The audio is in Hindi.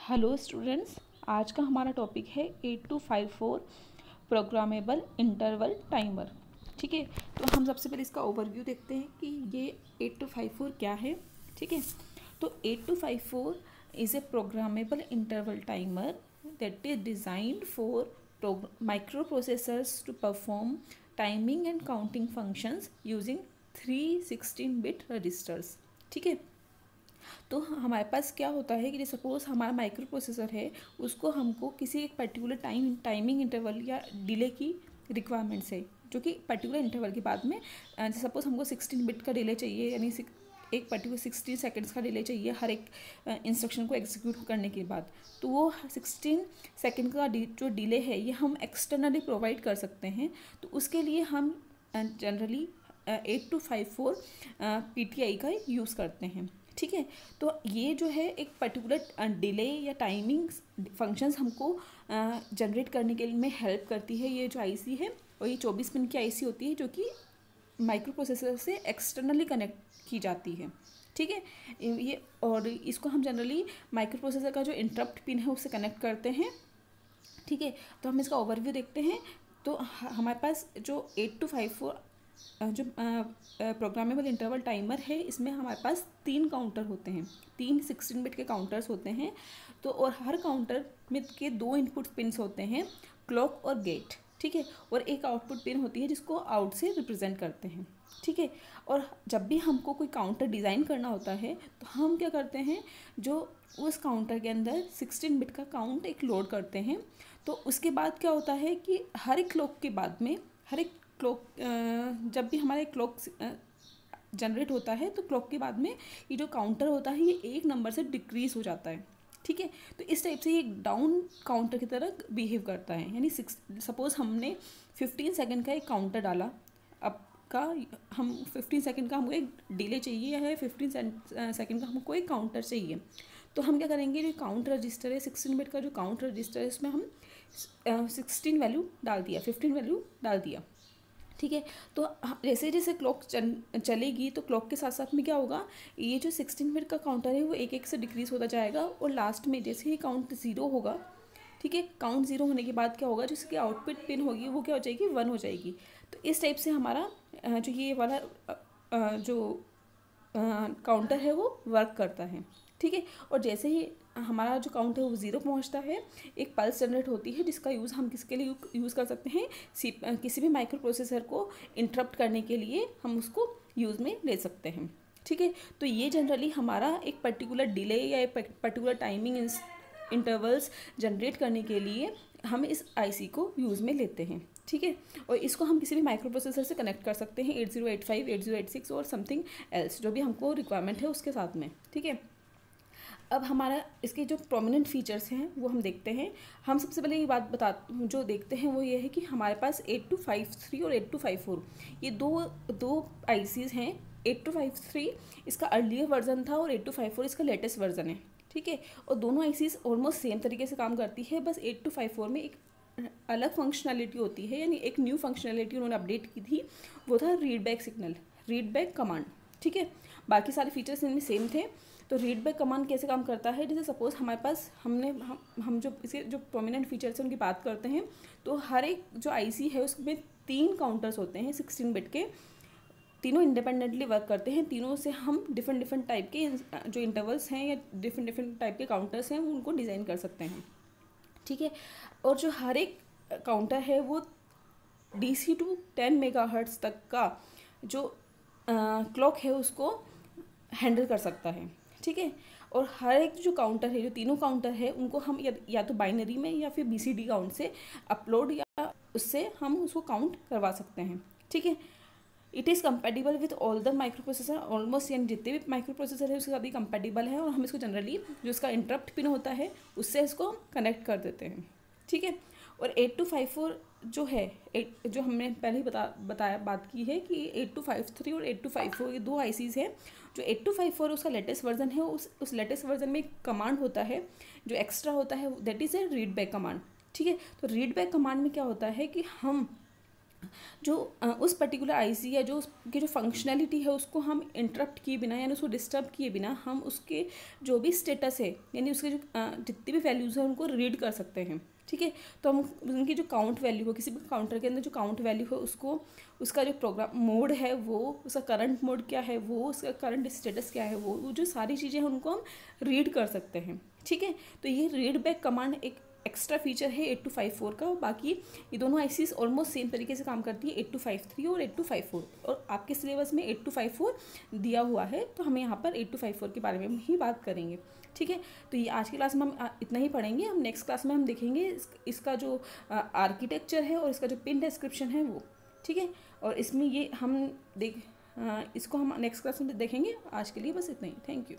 हेलो स्टूडेंट्स, आज का हमारा टॉपिक है 8254 प्रोग्रामेबल इंटरवल टाइमर। ठीक है, तो हम सबसे पहले इसका ओवरव्यू देखते हैं कि ये 8254 क्या है। ठीक है, तो 8254 is a programmable interval timer that is designed for microprocessors to perform timing and counting functions using 316-बिट रजिस्टर्स। ठीक है, तो हमारे पास क्या होता है कि सपोज़ हमारा माइक्रो प्रोसेसर है, उसको हमको किसी एक पर्टिकुलर टाइमिंग इंटरवल या डिले की रिक्वायरमेंट्स है, जो कि पर्टिकुलर इंटरवल के बाद में सपोज़ हमको 16 बिट का डिले चाहिए, यानी एक पर्टिकुलर 60 सेकेंड्स का डिले चाहिए हर एक इंस्ट्रक्शन को एग्जीक्यूट करने के बाद। तो वो 16 सेकेंड का जो डिले है ये हम एक्सटर्नली प्रोवाइड कर सकते हैं। तो उसके लिए हम जनरली 8254 PTI का यूज़ करते हैं। ठीक है, तो ये जो है एक पर्टिकुलर डिले या टाइमिंग फंक्शंस हमको जनरेट करने के लिए में हेल्प करती है। ये जो आईसी है और ये 24 पिन की आईसी होती है, जो कि माइक्रो प्रोसेसर से एक्सटर्नली कनेक्ट की जाती है। ठीक है, ये और इसको हम जनरली माइक्रो प्रोसेसर का जो इंटरप्ट पिन है उससे कनेक्ट करते हैं। ठीक है, तो हम इसका ओवरव्यू देखते हैं। तो हमारे पास जो 8254 जो प्रोग्रामेबल इंटरवल टाइमर है, इसमें हमारे पास 3 काउंटर होते हैं, 3 16 बिट के काउंटर्स होते हैं। तो और हर काउंटर में के 2 इनपुट पिन्स होते हैं, क्लॉक और गेट। ठीक है, और एक आउटपुट पिन होती है जिसको आउट से रिप्रेजेंट करते हैं। ठीक है, और जब भी हमको कोई काउंटर डिज़ाइन करना होता है तो हम क्या करते हैं, जो उस काउंटर के अंदर 16 बिट का काउंट एक लोड करते हैं। तो उसके बाद क्या होता है कि हर एक क्लॉक के बाद में हर एक क्लॉक जब भी हमारा एक क्लॉक जनरेट होता है तो क्लॉक के बाद में ये जो काउंटर होता है ये एक नंबर से डिक्रीज़ हो जाता है। ठीक है, तो इस टाइप से ये डाउन काउंटर की तरह बिहेव करता है। यानी सपोज़ हमने 15 सेकंड का एक काउंटर डाला, अब का हम 15 सेकंड का हमको एक डिले चाहिए है, 15 सेकंड का हमको एक काउंटर चाहिए। तो हम क्या करेंगे, जो काउंट रजिस्टर है 16 बिट का जो काउंट रजिस्टर है इसमें हम 16 वैल्यू डाल दिया, 15 वैल्यू डाल दिया। ठीक है, तो जैसे जैसे क्लॉक चलेगी तो क्लॉक के साथ साथ में क्या होगा, ये जो 16 बिट का काउंटर है वो एक एक से डिक्रीज़ होता जाएगा और लास्ट में जैसे ही काउंट 0 होगा, ठीक है, काउंट 0 होने के बाद क्या होगा, जो इसकी आउटपुट पिन होगी वो क्या हो जाएगी, 1 हो जाएगी। तो इस टाइप से हमारा जो ये वाला जो काउंटर है वो वर्क करता है। ठीक है, और जैसे ही हमारा जो काउंट है वो 0 पहुंचता है, एक पल्स जनरेट होती है जिसका यूज़ हम किसके लिए यूज़ कर सकते हैं, किसी भी माइक्रो प्रोसेसर को इंटरप्ट करने के लिए हम उसको यूज़ में ले सकते हैं। ठीक है, तो ये जनरली हमारा एक पर्टिकुलर डिले या एक पर्टिकुलर टाइमिंग इंटरवल्स जनरेट करने के लिए हम इस आईसी को यूज़ में लेते हैं। ठीक है, और इसको हम किसी भी माइक्रो प्रोसेसर से कनेक्ट कर सकते हैं, 8085, 8086 और समथिंग एल्स, जो भी हमको रिक्वायरमेंट है उसके साथ में। ठीक है, अब हमारा इसके जो प्रोमिनेंट फीचर्स हैं वो हम देखते हैं। हम सबसे पहले ये बात जो देखते हैं वो ये है कि हमारे पास 8253 और 8254 ये दो आईसीज़ हैं। 8253 इसका अर्लियर वर्जन था और 8254 इसका लेटेस्ट वर्जन है। ठीक है, और दोनों आईसीज़ ऑलमोस्ट सेम तरीके से काम करती है, बस 8254 में एक अलग फंक्शनैलिटी होती है, यानी एक न्यू फंक्शनैलिटी उन्होंने अपडेट की थी, वो था read back signal, read back command. ठीक है, बाकी सारे फीचर्स इनमें सेम थे। तो रीड बैक कमांड कैसे काम करता है, जैसे सपोज़ हमारे पास हम जो इसके जो प्रोमिनेंट फीचर्स हैं उनकी बात करते हैं, तो हर एक जो आईसी है उसमें 3 काउंटर्स होते हैं 16 बिट के, तीनों इंडिपेंडेंटली वर्क करते हैं। तीनों से हम डिफरेंट टाइप के जो इंटरवल्स हैं या डिफरेंट टाइप के काउंटर्स हैं उनको डिज़ाइन कर सकते हैं। ठीक है, और जो हर एक काउंटर है वो DC to 10 मेगाहर्ट्ज़ तक का जो क्लॉक है उसको हैंडल कर सकता है। ठीक है, और हर एक जो काउंटर है, जो तीनों काउंटर है उनको हम या तो बाइनरी में या फिर BCD काउंट से अपलोड या उससे हम उसको काउंट करवा सकते हैं। ठीक है, it is compatible with all the micro processor, almost, यानी जितने भी माइक्रो प्रोसेसर है उसके साथ ही कंपेटिबल है, और हम इसको जनरली जो इसका इंटरप्ट पिन होता है उससे इसको कनेक्ट कर देते हैं। ठीक है, और 8254 जो है, जो हमने पहले ही बात की है कि 8253 और 8254 ये दो आईसीज़ हैं। जो 8254 उसका लेटेस्ट वर्जन है, उस लेटेस्ट वर्जन में एक कमांड होता है जो एक्स्ट्रा होता है, that is A read back command. ठीक है, तो रीड बैक कमांड में क्या होता है कि हम जो उस पर्टिकुलर आईसी या जो उसकी जो फंक्शनैलिटी है उसको हम इंटरप्ट किए बिना यानी उसको डिस्टर्ब किए बिना हम उसके जो भी स्टेटस है यानी उसके जो जितनी भी वैल्यूज़ हैं उनको रीड कर सकते हैं। ठीक है, तो हम उनकी जो काउंट वैल्यू हो, किसी भी काउंटर के अंदर जो काउंट वैल्यू है उसको, उसका जो प्रोग्राम मोड है वो, उसका करंट मोड क्या है वो, उसका करंट स्टेटस क्या है वो जो सारी चीज़ें हैं उनको हम रीड कर सकते हैं। ठीक है, तो ये रीड बैक कमांड एक एक्स्ट्रा फीचर है 8254 का। और बाकी ये दोनों आईसीज ऑलमोस्ट सेम तरीके से काम करती है, 8253 और 8254। और आपके सिलेबस में 8254 दिया हुआ है, तो हम यहाँ पर 8254 के बारे में ही बात करेंगे। ठीक है, तो ये आज की क्लास में हम इतना ही पढ़ेंगे। हम नेक्स्ट क्लास में हम देखेंगे इसका जो आर्किटेक्चर है और इसका जो पिन डिस्क्रिप्शन है वो। ठीक है, और इसमें ये हम इसको हम नेक्स्ट क्लास में देखेंगे। आज के लिए बस इतना ही। Thank you.